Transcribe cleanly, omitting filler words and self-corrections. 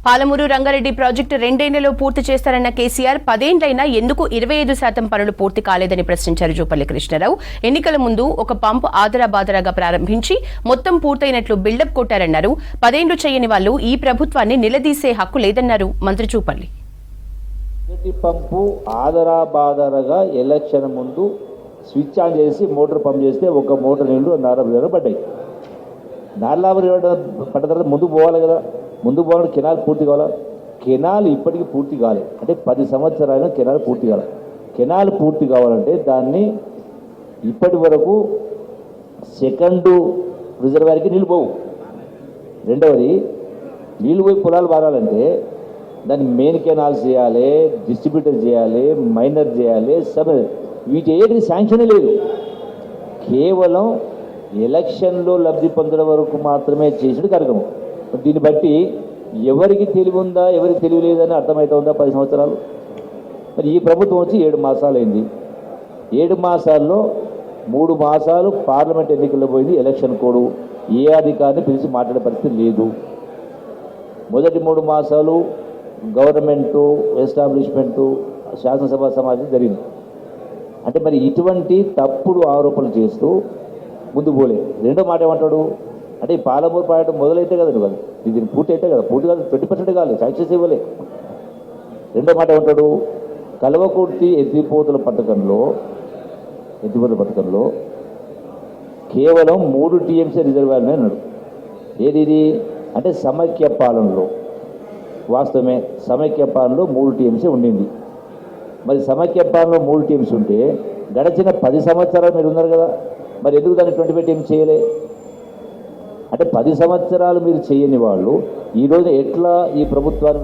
Palamuru Rangareddy project 2 ఏళ్లలో పూర్తి చేస్తారన్న కేసీఆర్ 10 ఏళ్లైనా ఎందుకు 25% పనులు పూర్తి కాలేదని ప్రశ్నించారు జూపల్లి కృష్ణారావు. ఎన్నికల ముందు ఒక పంపు ఆదరాబాదరాగా ప్రారంభించి మొత్తం పూర్తయినట్లు బిల్డప్ కొట్టారన్నారు. 10 ఏళ్లు చేయని వాళ్లు ఈ ప్రభుత్వాన్ని నిలదీసే హక్కు లేదన్నారు మంత్రి జూపల్లి. పంపు ఆదరాబాదరగా ఎలక్షన్ ముందు స్విచ్ ఆన్ చేసి మోటార్ పంప్ చేస్తే ఒక మోటార్ నీళ్లు నారాబాదర పడ్డాయి. నారాబాదర పడ్డ తర్వాత ముందుకు పోవాలి కదా, ముందుకు పోవాలంటే కెనాల్ పూర్తి కావాలా. కెనాల్ ఇప్పటికీ పూర్తి కాలేదు, అంటే 10 సంవత్సరాలు కెనాల్ పూర్తి కావాలి. కెనాల్ పూర్తి కావాలంటే దాన్ని ఇప్పటి వరకు సెకండ్ రిజర్వాయర్కి నీళ్ళు పోవు. రెండవది నీళ్ళు పోయి పొలాలు పారాలంటే దాన్ని మెయిన్ కెనాల్స్ చేయాలి, డిస్ట్రిబ్యూటర్ చేయాలి, మైనర్ చేయాలి, సబ్ వీటి ఏది శాంక్షన్ లేదు. కేవలం ఎలక్షన్లో లబ్ధి పొందడం వరకు మాత్రమే చేసిన కార్యక్రమం. దీన్ని బట్టి ఎవరికి తెలివి ఉందా ఎవరికి తెలివి లేదని అర్థమవుతుందా? 10 సంవత్సరాలు. మరి ఈ ప్రభుత్వం వచ్చి 7 మాసాలు అయింది. 7 మాసాల్లో 3 మాసాలు పార్లమెంట్ ఎన్నికల్లో పోయింది. ఎలక్షన్ కోడ్ ఏ అధికారిని పిలిచి మాట్లాడే పరిస్థితి లేదు. మొదటి 3 మాసాలు గవర్నమెంటు, ఎస్టాబ్లిష్మెంటు, శాసనసభ సమాజం జరిగింది. అంటే మరి ఇటువంటి తప్పుడు ఆరోపణలు చేస్తూ ముందు పోలే. రెండో మాట ఏమంటాడు అంటే ఈ పాలమూరు ప్రాజెక్టు మొదలైతే కదా కాదు, దీన్ని పూర్తి అయితే కదా, పూర్తి కాదు 20% కాదు, సక్సెస్ ఇవ్వలే. రెండో మాట ఏమంటాడు కల్వకుర్తి ఎత్తిపోతల పథకంలో కేవలం 3 టీఎంసీ రిజర్వాయర్నే అన్నాడు. ఏది అంటే సమైక్య పాలనలో వాస్తవమే, సమైక్య పాలనలో 3 టీఎంసీ ఉండింది. మరి సమైక్య పాలనలో 3 టీఎంసీ ఉంటే గడిచిన 10 సంవత్సరాలు మీరు ఉన్నారు కదా, మరి ఎందుకు దాన్ని 25 టీఎంసీ చేయలే? అంటే 10 సంవత్సరాలు మీరు చేయని వాళ్ళు ఈరోజు ఎట్లా ఈ ప్రభుత్వాన్ని